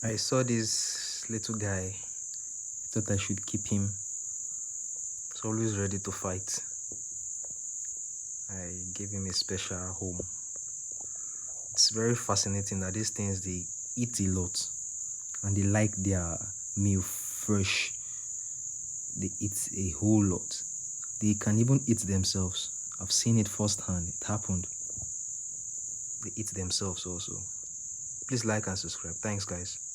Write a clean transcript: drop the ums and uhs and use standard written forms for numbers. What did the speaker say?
I saw this little guy. I thought I should keep him. He's always ready to fight. I gave him a special home. It's very fascinating that these things, they eat a lot and they like their meal fresh. They eat a whole lot. They can even eat themselves. I've seen it firsthand. It happened. They eat themselves also. Please like and subscribe. Thanks, guys.